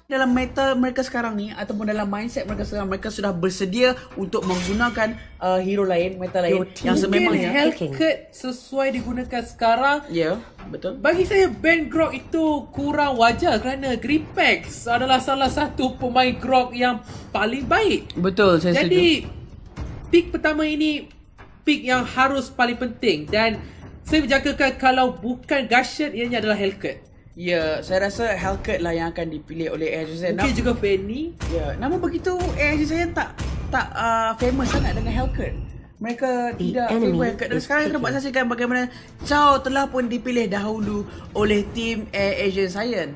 Dalam meta mereka sekarang ni ataupun dalam mindset mereka sekarang, mereka sudah bersedia untuk menggunakan hero lain, meta lain yang sememangnya. Hellcat sesuai digunakan sekarang. Ya, betul. Bagi saya ban Grok itu kurang wajar kerana Gripex adalah salah satu pemain Grok yang paling baik. Betul, saya setuju. Jadi pick pertama ini pick yang harus paling penting dan saya berjangkakan kalau bukan Gushert ianya adalah Hellcat. Ya, saya rasa Hellcat lah yang akan dipilih oleh AIG Zayan. Mungkin juga Fanny. Ya, namun begitu AIG Zayan tak famous sangat dengan Hellcat. Mereka tidak famous Hellcat. Dan sekarang kita dapat saksikan bagaimana Chow telah pun dipilih dahulu oleh tim AIG Zayan.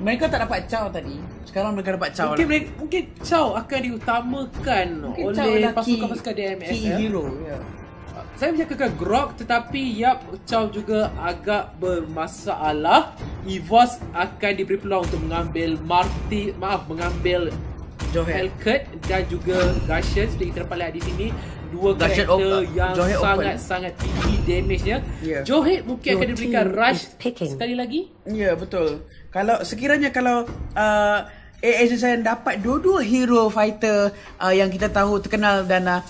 Mereka tak dapat Chow tadi. Sekarang mereka dapat Chow Mungkin Chow akan diutamakan mungkin oleh pasukan-pasukan DMS. Key hero, ya. Saya bercakap Grok, tetapi Chow juga agak bermasalah. EVOS akan diberi peluang untuk mengambil mengambil Hellcat dan juga Gushert. Seperti kita dapat lihat di sini, dua karakter yang sangat tinggi damage-nya. Johet mungkin akan diberikan rush sekali lagi. Ya, betul. Sekiranya AIG Zayan dapat dua-dua hero fighter yang kita tahu terkenal dan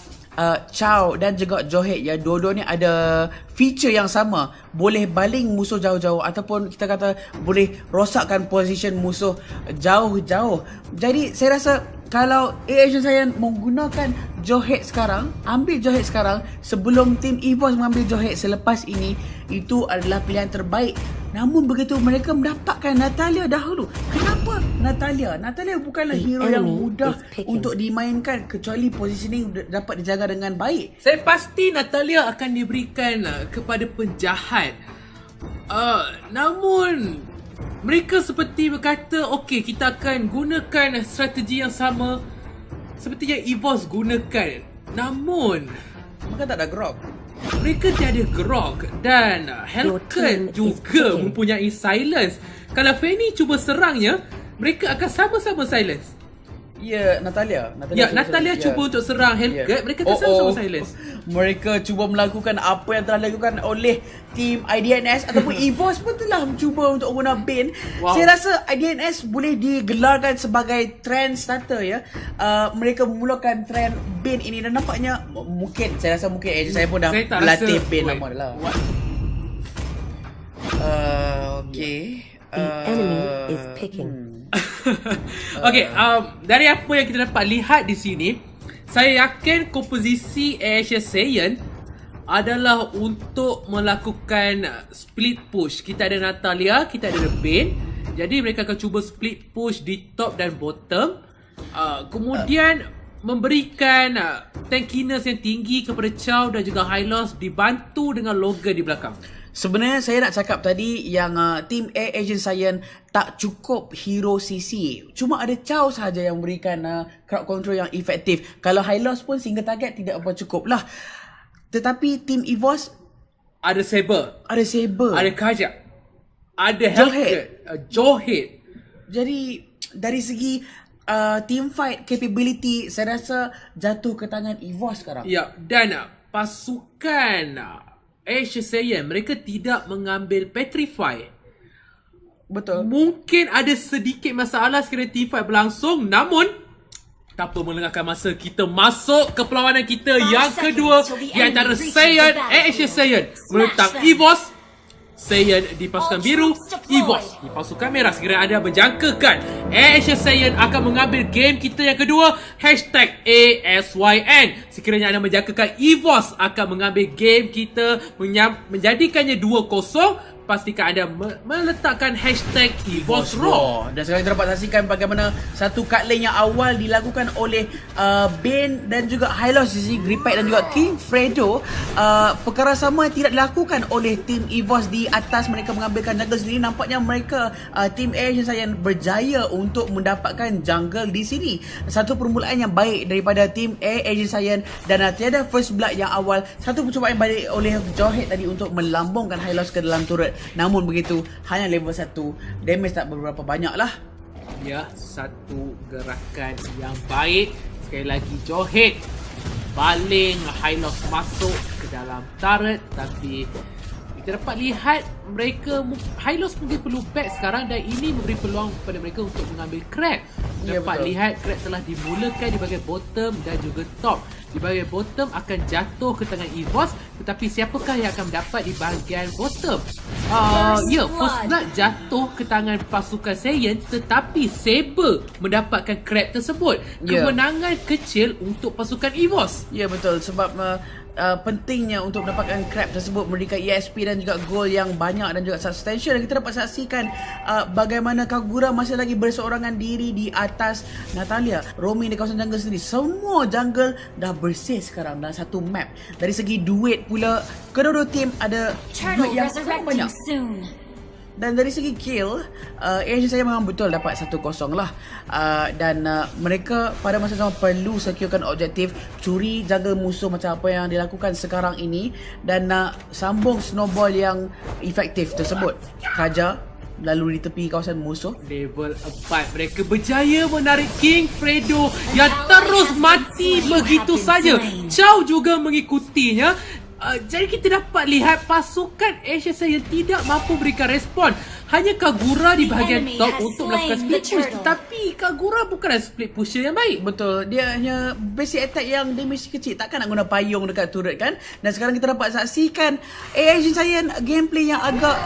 Chow dan juga Johet, ya, dua-duanya ada feature yang sama, boleh baling musuh jauh-jauh ataupun kita kata boleh rosakkan position musuh jauh-jauh. Jadi saya rasa kalau AIG Zayan menggunakan Johet sekarang, ambil Johet sekarang sebelum tim EVOS mengambil Johet selepas ini, itu adalah pilihan terbaik. Namun begitu mereka mendapatkan Natalia dahulu. Kenapa Natalia? Natalia bukanlah hero yang mudah untuk dimainkan kecuali positioning dapat dijaga dengan baik. Saya pasti Natalia akan diberikan kepada penjahat. Namun mereka seperti berkata, okey, kita akan gunakan strategi yang sama seperti yang EVOS gunakan. Namun mereka tak ada Grok. Mereka tiada Grok dan Hellcat juga mempunyai silence. Kalau Fanny cuba serangnya, mereka akan sama-sama silence. Ya, Natalia cuba untuk serang Hellcat, mereka akan sama-sama silence. Mereka cuba melakukan apa yang telah dilakukan oleh tim IDNS ataupun EVOS pun telah cuba untuk guna Bane. Saya rasa IDNS boleh digelarkan sebagai trend starter, ya. Mereka memulakan trend Bane ini dan nampaknya mungkin saya saya pun dah berlatih Bane lama dah lah. Okay. The enemy is picking. Okay, dari apa yang kita dapat lihat di sini, saya yakin komposisi AIG Zayan adalah untuk melakukan split push. Kita ada Natalia, kita ada Bane. Jadi mereka akan cuba split push di top dan bottom. Kemudian memberikan tankiness yang tinggi kepada Chow dan juga Hylos, dibantu dengan Logan di belakang. Sebenarnya saya nak cakap tadi yang tim AIG Zayan tak cukup hero CC. Cuma ada Chow sahaja yang memberikan crowd control yang efektif. Kalau Hylos pun single target tidak apa cukup lah. Tetapi tim EVOS ada Saber, ada Kajak, ada Hellcat, Johet. Jadi dari segi team fight capability, saya rasa jatuh ke tangan EVOS sekarang. Ya, dan pasukan AIG Zayan mereka tidak mengambil Petrify. Betul. Mungkin ada sedikit masalah sekiranya team fight berlangsung, namun tanpa melengahkan masa, kita masuk ke perlawanan kita yang kedua di antara Zayan, AIG Zayan menentang EVOS. Zayan di pasukan biru, EVOS di pasukan merah. Sekiranya anda menjangkakan AIG Zayan akan mengambil game kita yang kedua, #ASYN. Sekiranya anda menjangkakan EVOS akan mengambil game kita, menjadikannya 2-0, pastikan anda meletakkan #EVOSRAW. Dan sekarang kita dapat saksikan bagaimana satu cut lane yang awal dilakukan oleh Bane dan juga Hylos di sini, Gripex dan juga King Fredo. Perkara sama tidak dilakukan oleh tim EVOS di atas. Mereka mengambilkan jungle sendiri. Nampaknya mereka tim AIG Zayan berjaya untuk mendapatkan jungle di sini. Satu permulaan yang baik daripada tim AIG Zayan dan tiada first blood yang awal. Satu percubaan balik oleh Johet tadi untuk melambungkan Hylos ke dalam turret. Namun begitu, hanya level 1, damage tak beberapa banyak lah. Ya, satu gerakan yang baik. Sekali lagi Johet baling Hylos masuk ke dalam turret, tapi kita dapat lihat mereka Hylos mungkin perlu back sekarang dan ini memberi peluang kepada mereka untuk mengambil Crab. Dapat lihat Crab telah dimulakan di bahagian bottom dan juga top. Di bahagian bottom akan jatuh ke tangan EVOS, tetapi siapakah yang akan mendapat di bahagian bottom? First Blood jatuh ke tangan pasukan Saiyan, tetapi Saber mendapatkan Crab tersebut. Kemenangan kecil untuk pasukan EVOS. Ya, betul. Sebab pentingnya untuk mendapatkan Crab tersebut memberikan ESP dan juga goal yang banyak dan juga substantial. Dan kita dapat saksikan bagaimana Kagura masih lagi berseorangan diri di atas Natalia. Roaming di kawasan jungle sendiri. Semua jungle dah bersih sekarang dalam satu map. Dari segi duit pula, kedua-dua tim ada duit yang sangat banyak. Dan dari segi kill, Asia saya memang betul dapat 1-0 lah. Dan mereka pada masa sama perlu securekan objektif, curi jaga musuh macam apa yang dilakukan sekarang ini, dan sambung snowball yang efektif tersebut. Kaja lalu di tepi kawasan musuh. Level 4 mereka berjaya menarik King Fredo yang terus mati begitu saja. Chow juga mengikutinya. Jadi kita dapat lihat pasukan Asia yang tidak mampu berikan respon. Hanya Kagura di bahagian top untuk melakukan split push. Tetapi Kagura bukanlah split pusher yang baik. Betul. Dia hanya basic attack yang damage kecil. Takkan nak guna payung dekat turret kan. Dan sekarang kita dapat saksikan Asian Giant gameplay yang agak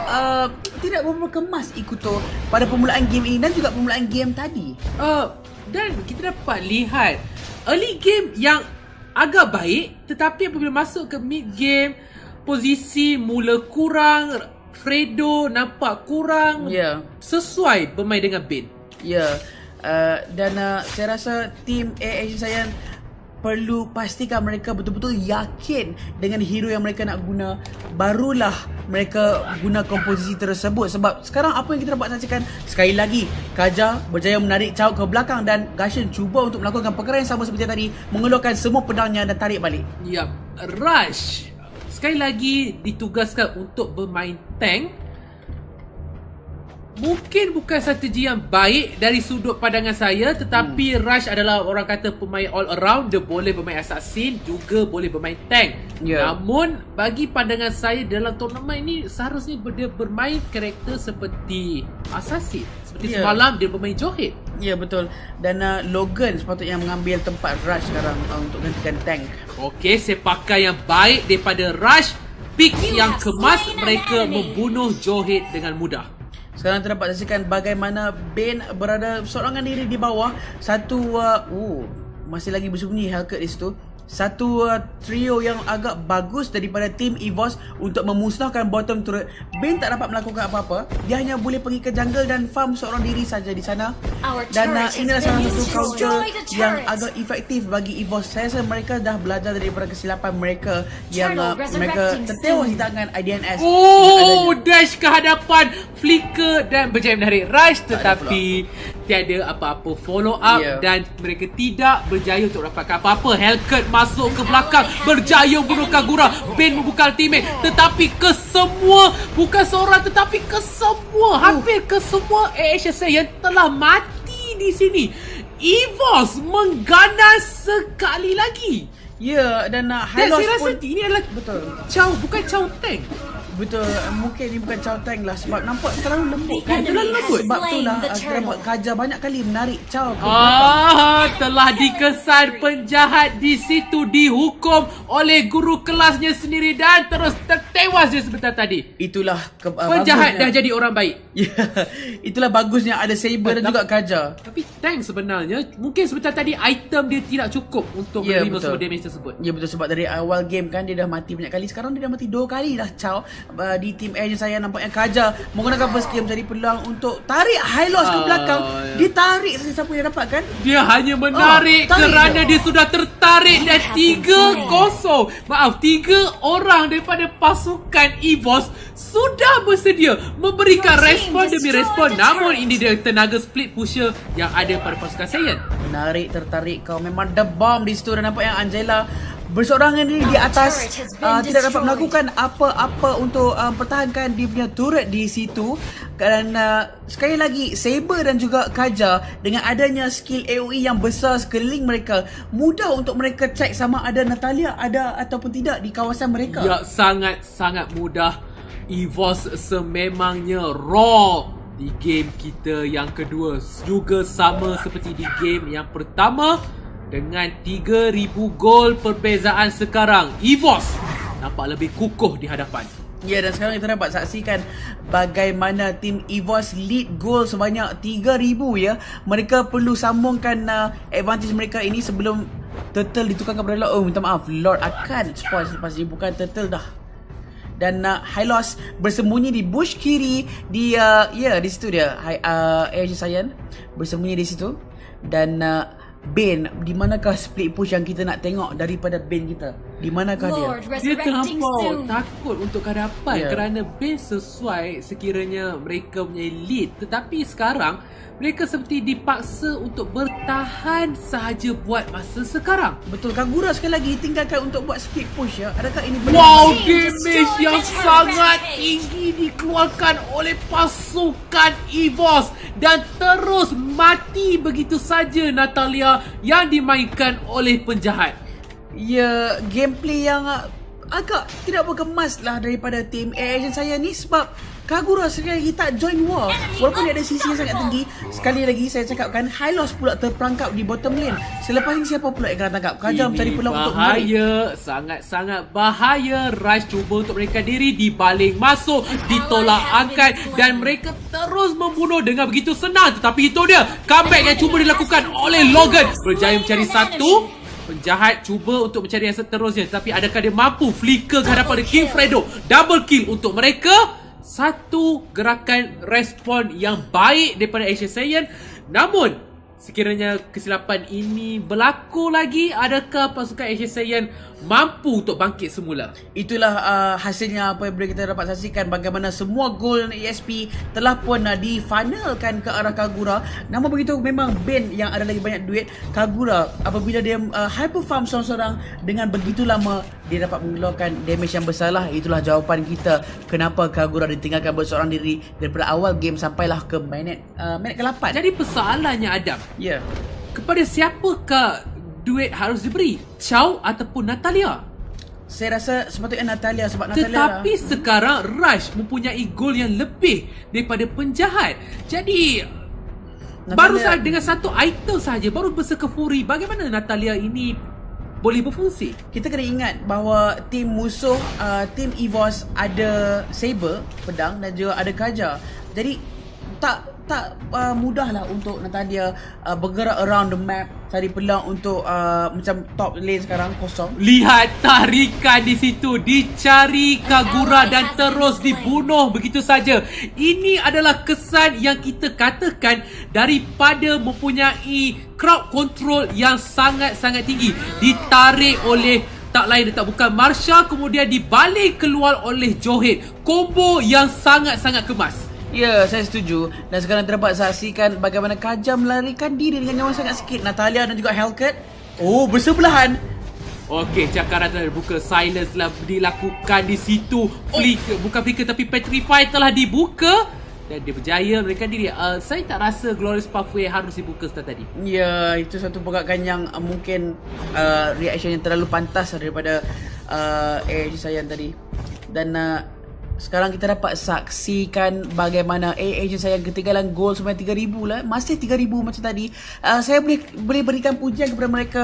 tidak berapa kemas Ikuto pada permulaan game ini dan juga permulaan game tadi. Dan kita dapat lihat early game yang agak baik, tetapi apabila masuk ke mid game, posisi mula kurang, Fredo nampak kurang sesuai bermain dengan Bane. Dan saya rasa tim Asian Giant perlu pastikan mereka betul-betul yakin dengan hero yang mereka nak guna, barulah mereka guna komposisi tersebut. Sebab sekarang apa yang kita dapat saksikan, sekali lagi Kaja berjaya menarik Chow ke belakang dan Gashen cuba untuk melakukan perkara yang sama seperti tadi, mengeluarkan semua pedangnya dan tarik balik. Rush sekali lagi ditugaskan untuk bermain tank. Mungkin bukan strategi yang baik dari sudut pandangan saya, tetapi Rush adalah orang kata pemain all around. Dia boleh bermain assassin, juga boleh bermain tank. Namun bagi pandangan saya dalam tournament ini seharusnya dia bermain karakter seperti assassin. Seperti semalam dia bermain Johet. Ya, betul. Dan Logan sepatutnya mengambil tempat Rush sekarang untuk gantikan tank. Okey, sepakan yang baik daripada Rush. Pick yang kemas, mereka membunuh Johet dengan mudah. Sekarang kita dapat saksikan bagaimana Bane berada seorangan diri di bawah. Satu masih lagi bersembunyi Hellcat di situ. Satu trio yang agak bagus daripada tim EVOS untuk memusnahkan bottom turret. Bane tak dapat melakukan apa-apa. Dia hanya boleh pergi ke jungle dan farm seorang diri saja di sana. Dan inilah salah satu counter yang agak efektif bagi EVOS. Saya rasa mereka dah belajar daripada kesilapan mereka yang mereka tertewas di tangan IDNS. Dash ke hadapan, flicker dan berjaya menarik Rush, tetapi tiada apa-apa follow up dan mereka tidak berjaya untuk dapatkan apa-apa. Hellcat masuk ke belakang, berjaya bunuh Kagura. Bane membuka ultimate, tetapi ke semua, bukan seorang tetapi ke semua, hampir ke semua Asia yang telah mati di sini. EVOS mengganas sekali lagi. Dan saya rasa ini adalah Chow, bukan Chow Tank. Betul, mungkin ni bukan Chow Tank lah sebab nampak terlalu lembut kan. Terlalu lembut. Sebab itulah kita dapat Kaja banyak kali menarik Chow ke belakang. Telah dikesan penjahat di situ, dihukum oleh guru kelasnya sendiri dan terus tertewas dia sebentar tadi. Itulah penjahat dah jadi orang baik. Itulah bagusnya ada Saber dan juga Kaja. Tapi tank sebenarnya mungkin sebentar tadi item dia tidak cukup untuk menerima semua damage tersebut. Ya, betul. Sebab dari awal game kan dia dah mati banyak kali. Sekarang dia dah mati 2 kali dah Chow. Di tim Asia saya nampaknya Kaja menggunakan first kill menjadi peluang untuk tarik Hylos ke belakang. Dia tarik siapa yang dapat kan? Dia hanya menarik kerana dia sudah tertarik dan 3 orang daripada pasukan EVOS sudah bersedia memberikan respon demi respon. Namun ini dia tenaga split pusher yang ada pada pasukan Saiyan. Menarik, tertarik kau. Memang the bomb di situ. Dan nampak yang Angela berseorangan diri di atas, tidak dapat melakukan apa-apa untuk pertahankan dia punya turret di situ. Dan sekali lagi, Saber dan juga Kaja dengan adanya skill AoE yang besar sekeliling mereka, mudah untuk mereka check sama ada Natalia ada ataupun tidak di kawasan mereka. Ya, sangat-sangat mudah. EVOS sememangnya raw di game kita yang kedua. Juga sama seperti di game yang pertama. Dengan 3,000 gol perbezaan sekarang, EVOS nampak lebih kukuh di hadapan. Ya, dan sekarang kita dapat saksikan bagaimana tim EVOS lead gol sebanyak 3,000 ya. Mereka perlu sambungkan advantage mereka ini sebelum Turtle ditukarkan kepada Lord. Oh, minta maaf, Lord akan spoil selepas dia, bukan Turtle dah. Dan Hylos bersembunyi di bush kiri di di situ dia. Air Saiyan bersembunyi di situ. Dan Bane, di manakah split push yang kita nak tengok daripada Bane kita? Di manakah dia? Dia terlampau takut untuk hadapan kerana Bane sesuai sekiranya mereka punya lead. Tetapi sekarang mereka seperti dipaksa untuk bertahan sahaja buat masa sekarang. Betul, Kagura sekali lagi tinggalkan untuk buat split push ya. Adakah ini benar? Wow, damage yang sangat tinggi dikeluarkan oleh pasukan EVOS dan terus mati begitu saja Natalia yang dimainkan oleh penjahat. Ya, gameplay yang agak tidak berkemas lah daripada tim Asian saya ni sebab Kagura sekali lagi tak join war. Walaupun dia ada sisi yang sangat tinggi. Sekali lagi saya cakapkan, Hylos pula terperangkap di bottom lane. Selepas ini siapa pula yang kena tangkap? Kaja mencari peluang untuk menarik. Bahaya, sangat-sangat bahaya. Rush cuba untuk mereka diri, dibaling masuk, ditolak angkat dan mereka terus membunuh dengan begitu senang. Tetapi itu dia, comeback yang cuba dilakukan oleh Logan. Berjaya mencari satu. Penjahat cuba untuk mencari yang seterusnya, tapi adakah dia mampu flicker ke hadapan King Fredo? Double kill untuk mereka. Satu gerakan respon yang baik daripada Asian Saiyan. Namun sekiranya kesilapan ini berlaku lagi, adakah pasukan Asian Saiyan mampu untuk bangkit semula? Itulah hasilnya apa yang boleh kita dapat saksikan, bagaimana semua gol ESP telah pun difunnelkan ke arah Kagura. Namun begitu, memang Bane yang ada lagi banyak duit. Kagura apabila dia hyper farm seorang-seorang dengan begitu lama, dia dapat mengeluarkan damage yang besar lah. Itulah jawapan kita kenapa Kagura ditinggalkan berseorang diri daripada awal game sampailah ke minit ke-8. Jadi persoalannya Adam, ya, kepada siapakah duit harus diberi? Chow ataupun Natalia? Saya rasa sepatutnya Natalia sebab Natalia. Tetapi sekarang Rush mempunyai gol yang lebih daripada penjahat. Jadi Natalia, baru saja dengan satu item sahaja, baru berserker Fury, bagaimana Natalia ini boleh berfungsi? Kita kena ingat bahawa tim musuh, tim EVOS ada Saber, pedang dan juga ada Kaja. Jadi tak mudahlah untuk Natalia bergerak around the map, cari peluang untuk macam top lane sekarang kosong. Lihat tarikan di situ, dicari Kagura dan terus dibunuh begitu saja. Ini adalah kesan yang kita katakan daripada mempunyai crowd control yang sangat-sangat tinggi. Ditarik oleh tak lain tak bukan Marsha, kemudian dibalik keluar oleh Johet. Combo yang sangat-sangat kemas. Ya, saya setuju. Dan sekarang terdapat saksikan bagaimana Kaja melarikan diri dengan nyawa sangat sikit. Natalia dan juga Hellcat, oh, bersebelahan. Okey, cakaran telah dibuka. Silence telah dilakukan di situ. Bukan flicker tapi Petrify telah dibuka. Dan dia berjaya melarikan diri. Saya tak rasa Glorious Pathway harus dibuka setelah tadi. Ya, itu satu pergerakan yang mungkin reaction yang terlalu pantas daripada AIG Saiyan tadi. Dan sekarang kita dapat saksikan bagaimana Asian Saiyan ketinggalan gol sebanyak 3,000 lah. Masih 3,000 macam tadi. Saya boleh berikan pujian kepada mereka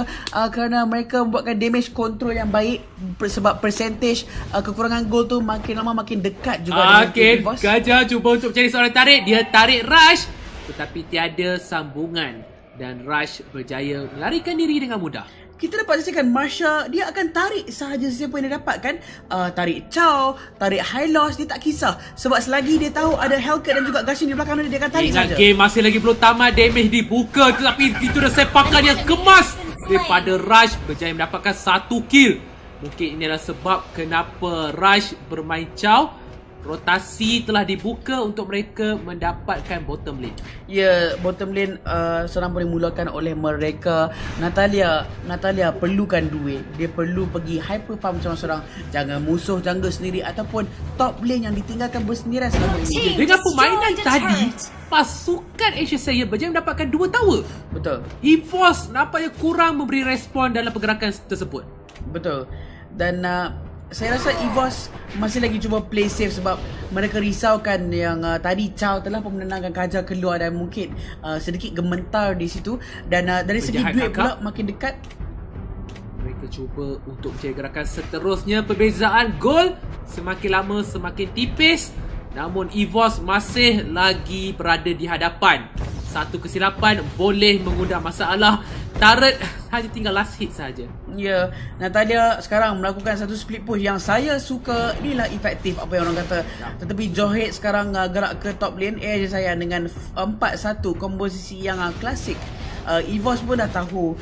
kerana mereka membuatkan damage control yang baik. Sebab percentage kekurangan gol tu makin lama makin dekat juga. Okey, Gajah cuba untuk mencari seorang tarik. Dia tarik Rush, tetapi tiada sambungan. Dan Rush berjaya melarikan diri dengan mudah. Kita dapat saksikan Marsha, dia akan tarik sahaja sesiapa yang dia dapatkan. Tarik Chow, tarik Hylos, dia tak kisah. Sebab selagi dia tahu ada Hellcat dan juga Gashin di belakang dia akan tarik saja. Game masih lagi belum tamat, damage dibuka. Tetapi itu dah sepakan yang kemas daripada Rush, berjaya mendapatkan satu kill. Mungkin inilah sebab kenapa Rush bermain Chow. rotasi telah dibuka untuk mereka mendapatkan bottom lane. Ya, bottom lane serang boleh mulakan oleh mereka. Natalia perlukan duit. Dia perlu pergi hyper farm seorang-seorang. Jangan musuh jungle sendiri ataupun top lane yang ditinggalkan bersendirian selama ini. Dengan permainan tadi, pasukan Asia Saya berjaya mendapatkan 2 tower. Betul. EVOS nampaknya kurang memberi respon dalam pergerakan tersebut. Betul. Dan saya rasa EVOS masih lagi cuba play safe sebab mereka risaukan yang tadi Chow telah pun menenangkan Kaja keluar dan mungkin sedikit gementar di situ. Dan dari segi duit pula makin dekat. Mereka cuba untuk menjadi gerakan seterusnya. Perbezaan gol semakin lama semakin tipis. Namun EVOS masih lagi berada di hadapan. Satu kesilapan boleh mengundang masalah. Turret hanya tinggal last hit saja. Ya, Natalia sekarang melakukan satu split push yang saya suka. Inilah efektif apa yang orang kata. Tetapi Johet sekarang gerak ke top lane. Asia saya dengan 4-1 komposisi yang klasik. EVOS pun dah tahu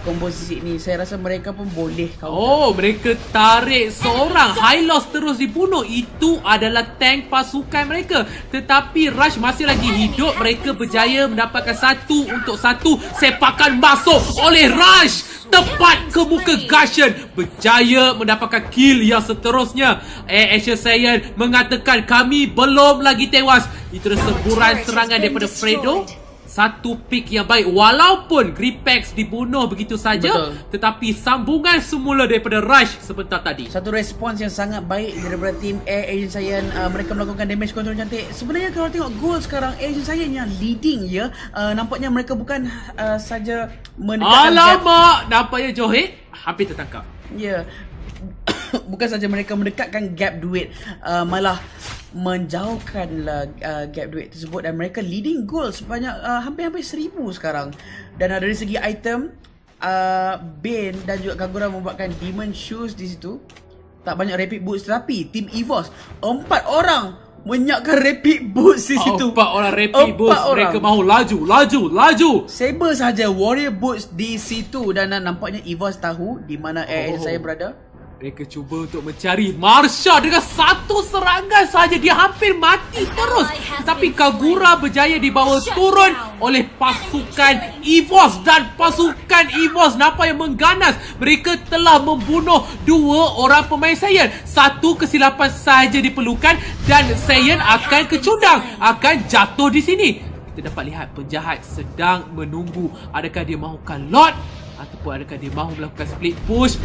komposisi ni. Saya rasa mereka pun boleh counter. Oh, mereka tarik seorang. Hylos terus dibunuh. Itu adalah tank pasukan mereka. Tetapi Rush masih lagi hidup. Mereka berjaya mendapatkan 1-1 sepakan masuk oleh Rush. Tepat ke muka Guardian. Berjaya mendapatkan kill yang seterusnya. Asia Saiyan mengatakan kami belum lagi tewas. Itu adalah semburan serangan daripada Fredo. Satu pick yang baik walaupun Gripex dibunuh begitu saja. Betul. Tetapi sambungan semula daripada Rush sebentar tadi. Satu respons yang sangat baik daripada tim Asia Saiyan. Mereka melakukan damage control cantik. Sebenarnya kalau tengok gol sekarang Asia Saiyan yang leading ya. Nampaknya mereka bukan saja mendekatkan Alamak, nampaknya Johet hampir tertangkap. Ya. Bukan saja mereka mendekatkan gap duit, malah menjauhkanlah gap duit tersebut. Dan mereka leading goal sebanyak hampir-hampir 1000 sekarang. Dan dari segi item, Bane dan juga Kagura membuatkan Demon Shoes di situ. Tak banyak rapid boots, tetapi tim EVOS 4 orang menyiapkan rapid boots di situ. 4 orang rapid boots. Mereka mahu laju. Saber saja warrior boots di situ. Dan nampaknya EVOS tahu di mana saya berada. Mereka cuba untuk mencari Marsha dengan satu serangan saja. Dia hampir mati terus. Tetapi Kagura berjaya dibawa turun oleh pasukan EVOS. Dan pasukan EVOS nampaknya mengganas. Mereka telah membunuh 2 orang pemain Saiyan. Satu kesilapan sahaja diperlukan dan Saiyan akan kecundang, akan jatuh di sini. Kita dapat lihat penjahat sedang menunggu. Adakah dia mahukan Lord ataupun adakah dia mahu melakukan split push.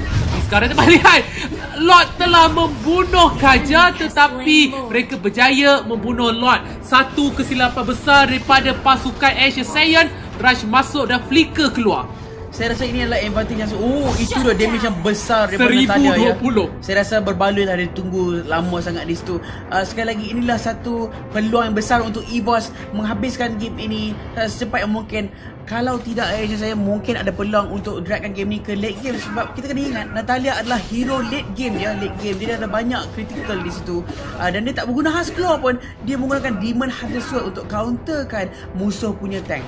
Sekarang dapat lihat Lord telah membunuh Kaja, tetapi mereka berjaya membunuh Lord. Satu kesilapan besar daripada pasukan Asia Saiyan. Rush masuk dan flicker keluar. Saya rasa ini adalah advantage yang itu dah damage yang besar daripada Natalia ya. Saya rasa berbaloi lah, dia tunggu lama sangat di situ. Sekali lagi inilah satu peluang yang besar untuk EVOS menghabiskan game ini secepat yang mungkin. Kalau tidak Asia saya mungkin ada peluang untuk dragkan game ni ke late game. Sebab kita kena ingat Natalia adalah hero late game ya. Late game dia ada banyak critical di situ. Dan dia tak berguna Husk Claw pun. Dia menggunakan Demon Hunter Sword untuk counterkan musuh punya tank.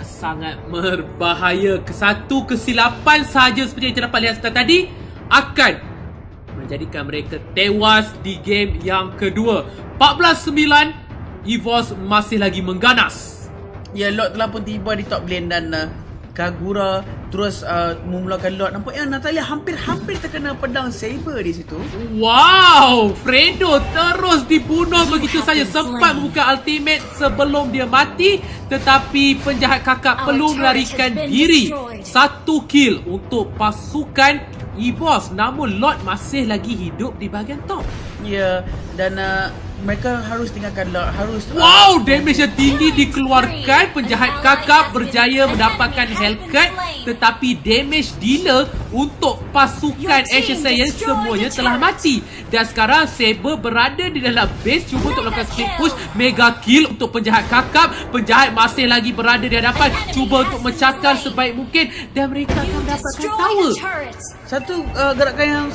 Sangat berbahaya. Satu kesilapan saja seperti yang kita dapat lihat sebentar tadi akan menjadikan mereka tewas di game yang kedua. 14-9, EVOS masih lagi mengganas. Ya, Lord telah pun tiba di top lane dan Kagura terus memulakan Lord. Nampaknya Natalia hampir terkena pedang Saber di situ. Wow, Fredo terus dibunuh begitu saja. Sempat membuka ultimate sebelum dia mati, tetapi penjahat kakak perlu melarikan diri. 1 kill untuk pasukan EVOS. Namun Lord masih lagi hidup di bahagian top. Ya, dan mereka harus tinggalkan Lord. Wow, damage yang tinggi dikeluarkan. Penjahat kakak berjaya mendapatkan Hellcat, tetapi damage dealer untuk pasukan Asia Saiyan semuanya telah mati. Dan sekarang Saber berada di dalam base, cuba untuk melakukan split push. Mega kill untuk penjahat kakak. Penjahat masih lagi berada di hadapan, cuba untuk mencakar sebaik mungkin. Dan mereka akan mendapatkan tower. Satu gerakan yang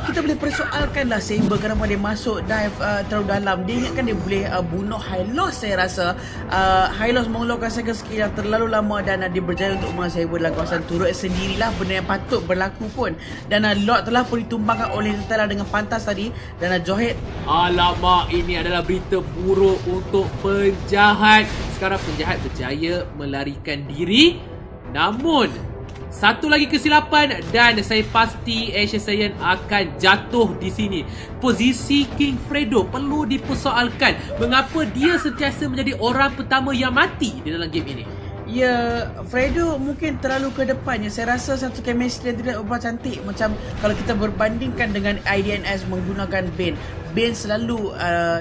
kita boleh persoalkan lah Saber kenapa dia masuk dive terlalu dalam. dia ingatkan dia boleh bunuh Hylos. Saya rasa Hylos mengeluarkan second skill yang terlalu lama dan dia berjaya untuk mengasai dalam kawasan turret sendirilah, benda yang patut berlaku pun. Dan Lord telah pun ditumbangkan oleh Natalia dengan pantas tadi. Dan Johet, alamak, ini adalah berita buruk untuk penjahat. Sekarang penjahat berjaya melarikan diri. Namun satu lagi kesilapan dan saya pasti Asia Saiyan akan jatuh di sini. Posisi King Fredo perlu dipersoalkan. Mengapa dia sentiasa menjadi orang pertama yang mati di dalam game ini? ya, Fredo mungkin terlalu ke depannya. Saya rasa satu chemistry yang tidak berapa cantik. Macam kalau kita berbandingkan dengan IDNS menggunakan Bane. Bane selalu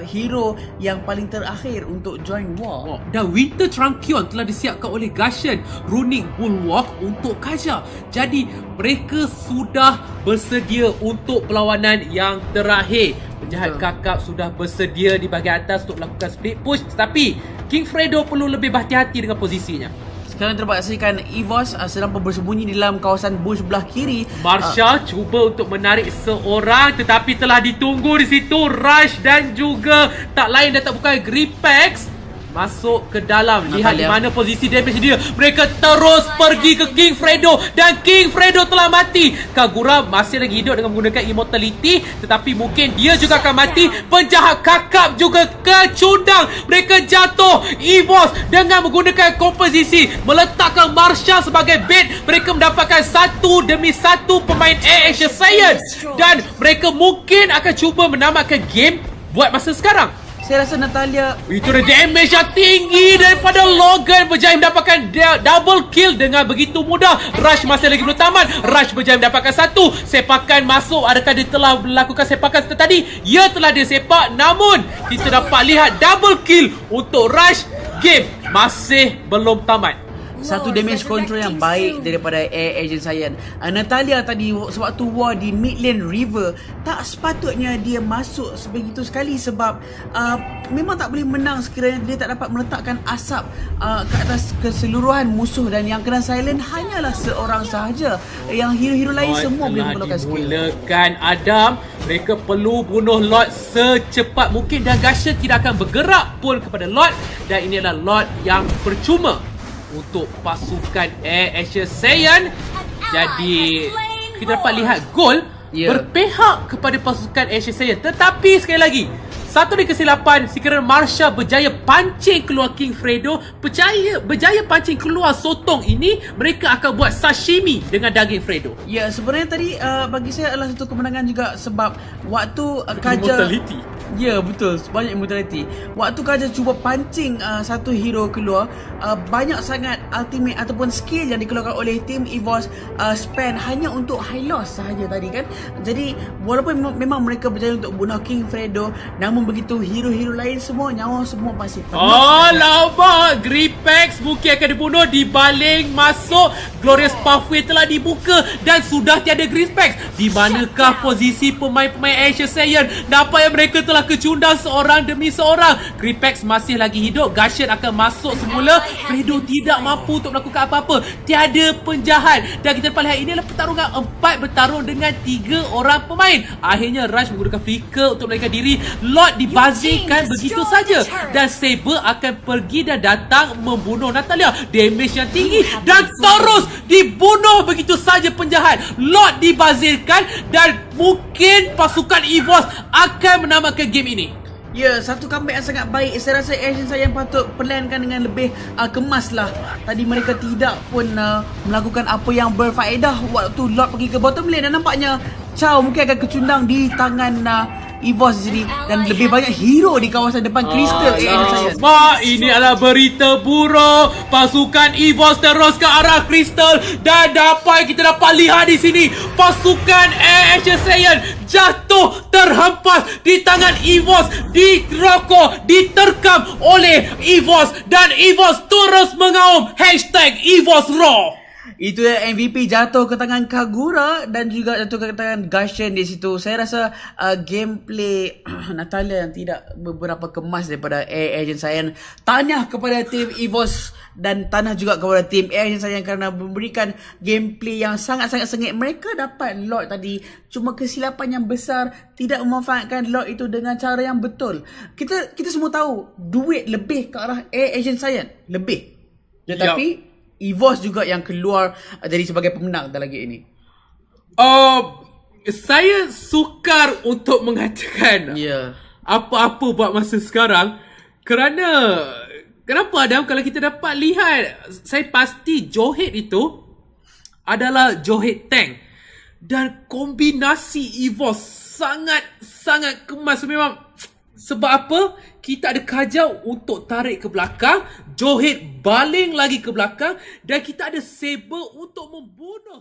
hero yang paling terakhir untuk join war. Dan Winter Tranquion telah disiapkan oleh Gashen Runic Bulwark untuk Kaja. Jadi mereka sudah bersedia untuk perlawanan yang terakhir. Penjahat kakap sudah bersedia di bahagian atas untuk melakukan split push. Tetapi King Fredo perlu lebih berhati-hati dengan posisinya. Sekarang terdapat saksikan EVOS sedang bersembunyi di dalam kawasan bush belah kiri. Marsha cuba untuk menarik seorang, tetapi telah ditunggu di situ Rush dan juga tak lain dan tak bukan Gripex masuk ke dalam. Lihat di mana posisi damage dia. Mereka terus pergi ke King Fredo dan King Fredo telah mati. Kagura masih lagi hidup dengan menggunakan immortality, tetapi mungkin dia juga akan mati. Penjahat kakap juga kecundang. Mereka jatuh. EVOS dengan menggunakan komposisi meletakkan Marsha sebagai bait. Mereka mendapatkan satu demi satu pemain Air Asia Saiyan dan mereka mungkin akan cuba menamatkan game buat masa sekarang. Saya rasa Natalia, itu ada damage yang tinggi daripada Logan, berjaya mendapatkan double kill dengan begitu mudah. Rush masih lagi belum tamat. Rush berjaya mendapatkan satu. Sepakan masuk. Adakah dia telah melakukan sepakan tadi? Ya, telah dia sepak. Namun kita dapat lihat double kill untuk Rush. Game masih belum tamat. satu damage control yang baik daripada Air Agent Saiyan. Natalia tadi sewaktu war di mid lane river, tak sepatutnya dia masuk sebegitu sekali sebab memang tak boleh menang sekiranya dia tak dapat meletakkan asap ke atas keseluruhan musuh, dan yang kena silent hanyalah seorang sahaja. Yang hero-hero lain semua boleh menggunakan skill. Dimulakan Adam. Mereka perlu bunuh Lord secepat mungkin dan Gasha tidak akan bergerak pun kepada Lord, dan ini adalah Lord yang percuma untuk pasukan Air Asia Saiyan. Jadi kita dapat lihat gol berpihak kepada pasukan Air Asia Saiyan. Tetapi sekali lagi, satu dari kesilapan sekiranya Marsha berjaya pancing keluar King Fredo, berjaya pancing keluar sotong ini, mereka akan buat sashimi dengan daging Fredo. Ya, sebenarnya tadi bagi saya adalah satu kemenangan juga sebab waktu Kaja Immortality. Ya, betul, banyak immortality. Waktu Kaja cuba pancing satu hero keluar, banyak sangat ultimate ataupun skill yang dikeluarkan oleh tim EVOS spend hanya untuk high loss sahaja tadi kan. Jadi walaupun memang mereka berjaya untuk bunuh King Fredo, namun begitu hero-hero lain semua nyawa semua masih penuh. Lama Gripex mungkin akan dibunuh. Dibaling masuk. Glorious Pathway telah dibuka dan sudah tiada Gripex. Di manakah posisi pemain-pemain Asia Saiyan? Nampaknya mereka telah kecundang seorang demi seorang. Gripex masih lagi hidup. Gashen akan masuk semula. Fredo tidak mampu untuk melakukan apa-apa. Tiada penjahat. Dan kita dapat lihat ini adalah pertarungan 4 bertarung dengan 3 orang pemain. Akhirnya Rush menggunakan flicker untuk melarikan diri. Lord dibazirkan begitu saja dan Saber akan pergi dan datang membunuh Natalia. Damage yang tinggi dan terus dibunuh begitu saja penjahat. Lord dibazirkan dan mungkin pasukan EVOS akan menamatkan game ini. Ya, satu comeback yang sangat baik. Saya rasa Asian Saiyan patut plankan dengan lebih kemas lah. Tadi mereka tidak pun melakukan apa yang berfaedah waktu Lord pergi ke bottom lane, dan nampaknya Chow mungkin akan kecundang di tangan EVOS di sini, dan lebih banyak hero di kawasan depan Crystal Asian Saiyan. Ini adalah berita buruk. Pasukan EVOS terus ke arah Crystal dan dapat kita dapat lihat di sini pasukan Air Asia Saiyan jatuh terhempas di tangan EVOS, dirokok, diterkam oleh EVOS dan EVOS terus mengaum #EVOS Raw. Itu MVP jatuh ke tangan Kagura dan juga jatuh ke tangan Gashen di situ. Saya rasa gameplay Natalia yang tidak beberapa kemas daripada Air Agent Saiyan. Tahniah kepada tim EVOS dan tahniah juga kepada tim Air Agent Saiyan kerana memberikan gameplay yang sangat-sangat sengit. Mereka dapat Lord tadi, cuma kesilapan yang besar tidak memanfaatkan Lord itu dengan cara yang betul. Kita semua tahu duit lebih ke arah Air Agent Saiyan, lebih. Tetapi EVOS juga yang keluar jadi sebagai pemenang dalam game ini. Saya sukar untuk mengatakan apa-apa buat masa sekarang kerana kenapa Adam, kalau kita dapat lihat, saya pasti Johet itu adalah Johet tank dan kombinasi EVOS sangat-sangat kemas memang. Sebab apa? Kita ada Kajau untuk tarik ke belakang, Johet baling lagi ke belakang dan kita ada Saber untuk membunuh